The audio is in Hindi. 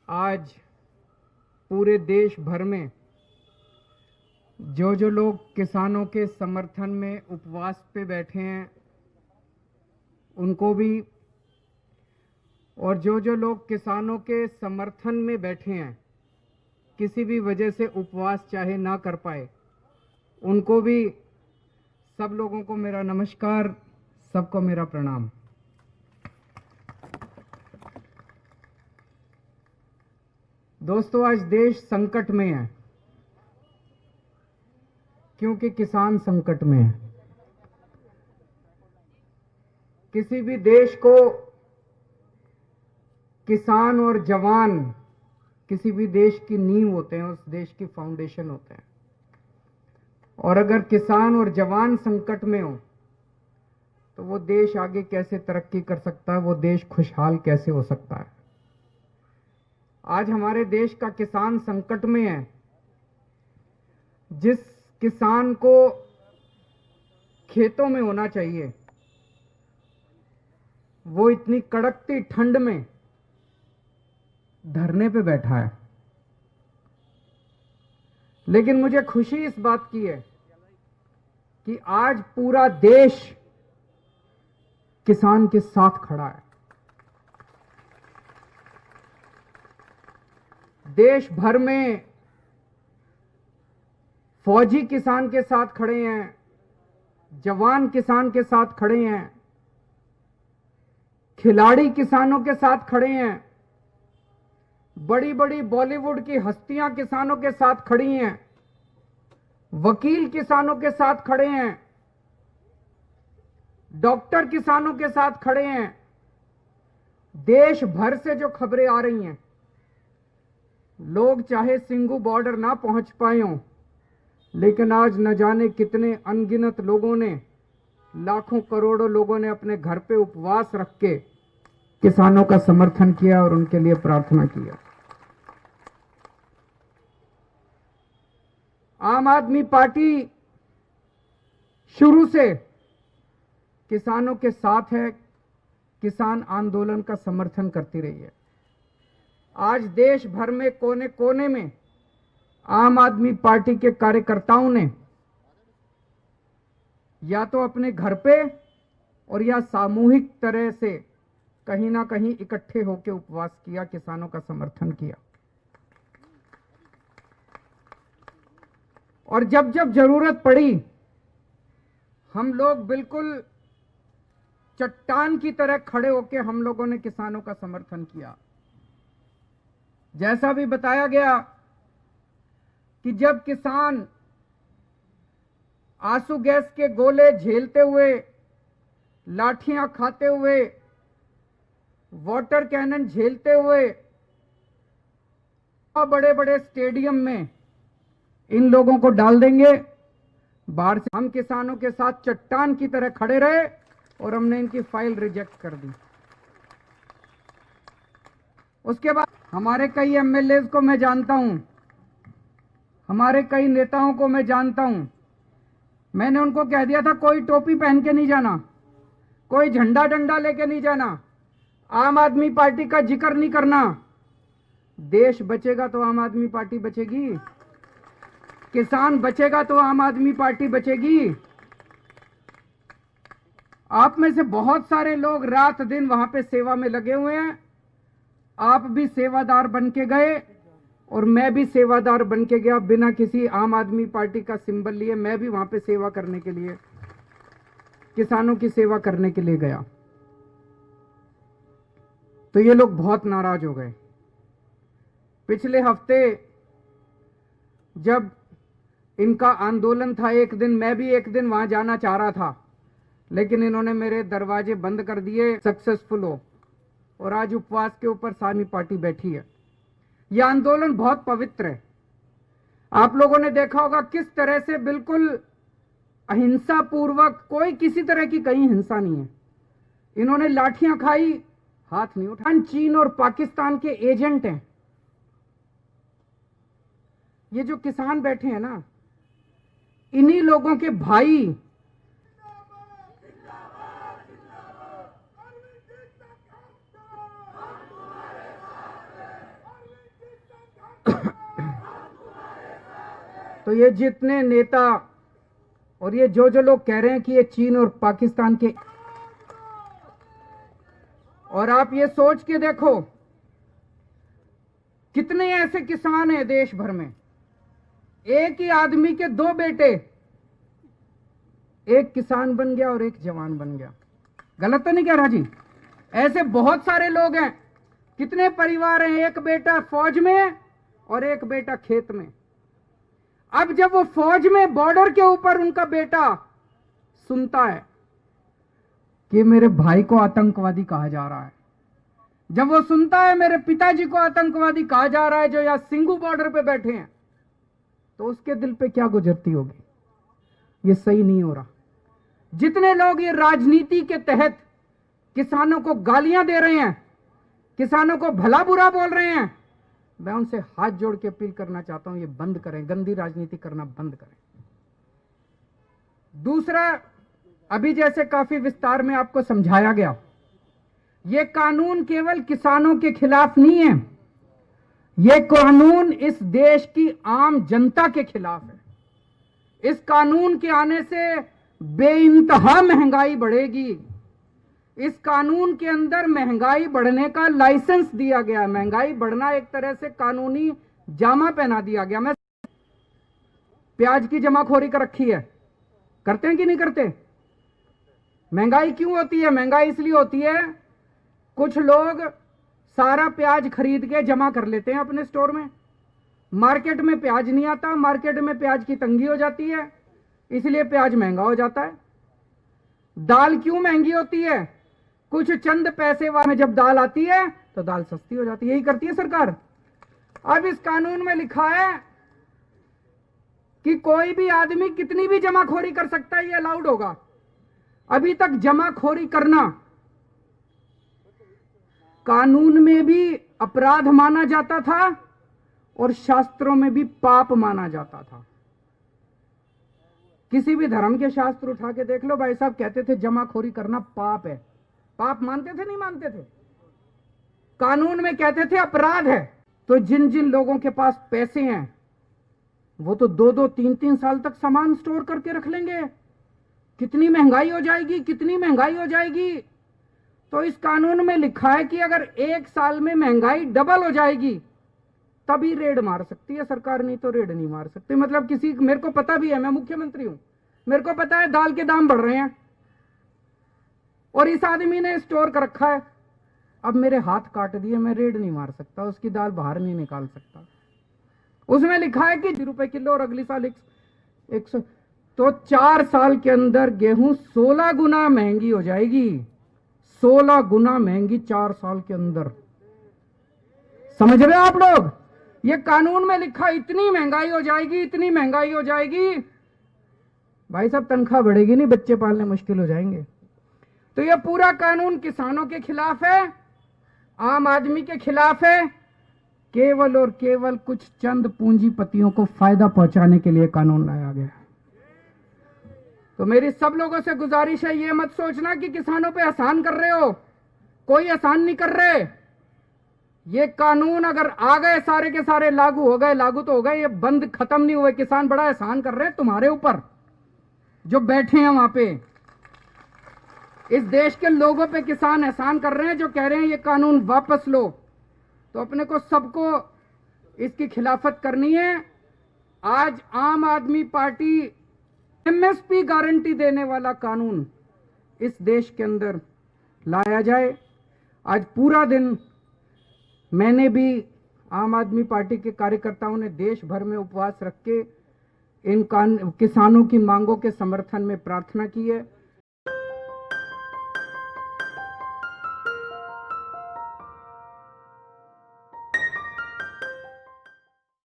आज पूरे देश भर में जो लोग किसानों के समर्थन में उपवास पे बैठे हैं उनको भी, और जो लोग किसानों के समर्थन में बैठे हैं किसी भी वजह से उपवास चाहे ना कर पाए उनको भी, सब लोगों को मेरा नमस्कार, सबको मेरा प्रणाम। दोस्तों, आज देश संकट में है क्योंकि किसान संकट में है। किसी भी देश को किसान और जवान किसी भी देश की नींव होते हैं, उस देश की फाउंडेशन होते हैं। और अगर किसान और जवान संकट में हो तो वो देश आगे कैसे तरक्की कर सकता है, वो देश खुशहाल कैसे हो सकता है। आज हमारे देश का किसान संकट में है। जिस किसान को खेतों में होना चाहिए वो इतनी कड़कती ठंड में धरने पे बैठा है। लेकिन मुझे खुशी इस बात की है कि आज पूरा देश किसान के साथ खड़ा है। देश भर में फौजी किसान के साथ खड़े हैं, जवान किसान के साथ खड़े हैं, खिलाड़ी किसानों के साथ खड़े हैं, बड़ी बड़ी बॉलीवुड की हस्तियां किसानों के साथ खड़ी हैं, वकील किसानों के साथ खड़े हैं, डॉक्टर किसानों के साथ खड़े हैं। देश भर से जो खबरें आ रही हैं, लोग चाहे सिंगू बॉर्डर ना पहुंच पाए हों, लेकिन आज न जाने कितने अनगिनत लोगों ने, लाखों करोड़ों लोगों ने अपने घर पे उपवास रख के किसानों का समर्थन किया और उनके लिए प्रार्थना किया। आम आदमी पार्टी शुरू से किसानों के साथ है, किसान आंदोलन का समर्थन करती रही है। आज देश भर में कोने कोने में आम आदमी पार्टी के कार्यकर्ताओं ने या तो अपने घर पे और या सामूहिक तरह से कहीं ना कहीं इकट्ठे होकर उपवास किया, किसानों का समर्थन किया। और जब जब जरूरत पड़ी हम लोग बिल्कुल चट्टान की तरह खड़े होकर हम लोगों ने किसानों का समर्थन किया। जैसा भी बताया गया कि जब किसान आंसू गैस के गोले झेलते हुए, लाठियां खाते हुए, वाटर कैनन झेलते हुए बड़े बड़े स्टेडियम में इन लोगों को डाल देंगे बाहर से, हम किसानों के साथ चट्टान की तरह खड़े रहे और हमने इनकी फाइल रिजेक्ट कर दी। उसके बाद हमारे कई एमएलए को मैं जानता हूं, हमारे कई नेताओं को मैं जानता हूं। मैंने उनको कह दिया था कोई टोपी पहन के नहीं जाना, कोई झंडा डंडा लेके नहीं जाना, आम आदमी पार्टी का जिक्र नहीं करना। देश बचेगा तो आम आदमी पार्टी बचेगी, किसान बचेगा तो आम आदमी पार्टी बचेगी। आप में से बहुत सारे लोग रात दिन वहां पे सेवा में लगे हुए हैं। आप भी सेवादार बन के गए और मैं भी सेवादार बन के गया, बिना किसी आम आदमी पार्टी का सिंबल लिए मैं भी वहां पे सेवा करने के लिए, किसानों की सेवा करने के लिए गया। तो ये लोग बहुत नाराज हो गए। पिछले हफ्ते जब इनका आंदोलन था, एक दिन मैं भी एक दिन वहां जाना चाह रहा था, लेकिन इन्होंने मेरे दरवाजे बंद कर दिए सक्सेसफुल हो, और आज उपवास के ऊपर सारी पार्टी बैठी है। यह आंदोलन बहुत पवित्र है। आप लोगों ने देखा होगा किस तरह से बिल्कुल अहिंसा पूर्वक, कोई किसी तरह की कहीं हिंसा नहीं है। इन्होंने लाठियां खाई, हाथ नहीं उठाया। चीन और पाकिस्तान के एजेंट हैं ये जो किसान बैठे हैं ना, इन्हीं लोगों के भाई तो ये जितने नेता और ये जो लोग कह रहे हैं कि ये चीन और पाकिस्तान के, और आप ये सोच के देखो कितने ऐसे किसान हैं देश भर में, एक ही आदमी के दो बेटे, एक किसान बन गया और एक जवान बन गया। गलत तो नहीं कह रहा जी? ऐसे बहुत सारे लोग हैं, कितने परिवार हैं, एक बेटा फौज में और एक बेटा खेत में। अब जब वो फौज में बॉर्डर के ऊपर उनका बेटा सुनता है कि मेरे भाई को आतंकवादी कहा जा रहा है, जब वो सुनता है मेरे पिताजी को आतंकवादी कहा जा रहा है जो यहां सिंघू बॉर्डर पे बैठे हैं, तो उसके दिल पे क्या गुजरती होगी? ये सही नहीं हो रहा। जितने लोग ये राजनीति के तहत किसानों को गालियां दे रहे हैं, किसानों को भला बुरा बोल रहे हैं, मैं उनसे हाथ जोड़ के अपील करना चाहता हूं, ये बंद करें, गंदी राजनीति करना बंद करें। दूसरा, अभी जैसे काफी विस्तार में आपको समझाया गया, ये कानून केवल किसानों के खिलाफ नहीं है, ये कानून इस देश की आम जनता के खिलाफ है। इस कानून के आने से बेइंतहा महंगाई बढ़ेगी। इस कानून के अंदर महंगाई बढ़ने का लाइसेंस दिया गया है। महंगाई बढ़ना एक तरह से कानूनी जामा पहना दिया गया। मैं प्याज की जमाखोरी कर रखी है, करते हैं कि नहीं करते? महंगाई क्यों होती है? महंगाई इसलिए होती है, कुछ लोग सारा प्याज खरीद के जमा कर लेते हैं अपने स्टोर में, मार्केट में प्याज नहीं आता, मार्केट में प्याज की तंगी हो जाती है, इसलिए प्याज महंगा हो जाता है। दाल क्यों महंगी होती है? कुछ चंद पैसे में जब दाल आती है तो दाल सस्ती हो जाती है। यही करती है सरकार। अब इस कानून में लिखा है कि कोई भी आदमी कितनी भी जमाखोरी कर सकता है, ये अलाउड होगा। अभी तक जमाखोरी करना कानून में भी अपराध माना जाता था और शास्त्रों में भी पाप माना जाता था। किसी भी धर्म के शास्त्र उठा के देख लो, भाई साहब कहते थे जमाखोरी करना पाप है। पाप मानते थे नहीं मानते थे? कानून में कहते थे अपराध है। तो जिन जिन लोगों के पास पैसे हैं वो तो 2-2, 3-3 साल तक सामान स्टोर करके रख लेंगे। कितनी महंगाई हो जाएगी, कितनी महंगाई हो जाएगी। तो इस कानून में लिखा है कि अगर 1 साल में महंगाई डबल हो जाएगी तभी रेड मार सकती है सरकार, नहीं तो रेड नहीं मार सकती। मतलब किसी, मेरे को पता भी है, मैं मुख्यमंत्री हूं, मेरे को पता है दाल के दाम बढ़ रहे हैं और इस आदमी ने स्टोर कर रखा है, अब मेरे हाथ काट दिए, मैं रेड नहीं मार सकता, उसकी दाल बाहर नहीं निकाल सकता। उसमें लिखा है कि ₹1 किलो और अगली साल 100, तो 4 साल के अंदर गेहूं 16 गुना महंगी हो जाएगी। 16 गुना महंगी 4 साल के अंदर। समझ रहे हो आप लोग? ये कानून में लिखा, इतनी महंगाई हो जाएगी, इतनी महंगाई हो जाएगी, भाई साहब तनख्वाह बढ़ेगी नहीं, बच्चे पालने मुश्किल हो जाएंगे। तो ये पूरा कानून किसानों के खिलाफ है, आम आदमी के खिलाफ है। केवल और केवल कुछ चंद पूंजीपतियों को फायदा पहुंचाने के लिए कानून लाया गया। तो मेरी सब लोगों से गुजारिश है, ये मत सोचना कि किसानों पे एहसान कर रहे हो, कोई एहसान नहीं कर रहे। ये कानून अगर आ गए सारे के सारे लागू हो गए, लागू तो हो गए, ये बंद खत्म नहीं हुए। किसान बड़ा एहसान कर रहे हैं तुम्हारे ऊपर, जो बैठे हैं वहां पे। इस देश के लोगों पे किसान एहसान कर रहे हैं, जो कह रहे हैं ये कानून वापस लो। तो अपने को सबको इसकी खिलाफत करनी है। आज आम आदमी पार्टी एमएसपी गारंटी देने वाला कानून इस देश के अंदर लाया जाए। आज पूरा दिन मैंने भी, आम आदमी पार्टी के कार्यकर्ताओं ने देश भर में उपवास रख के इन किसानों की मांगों के समर्थन में प्रार्थना की है।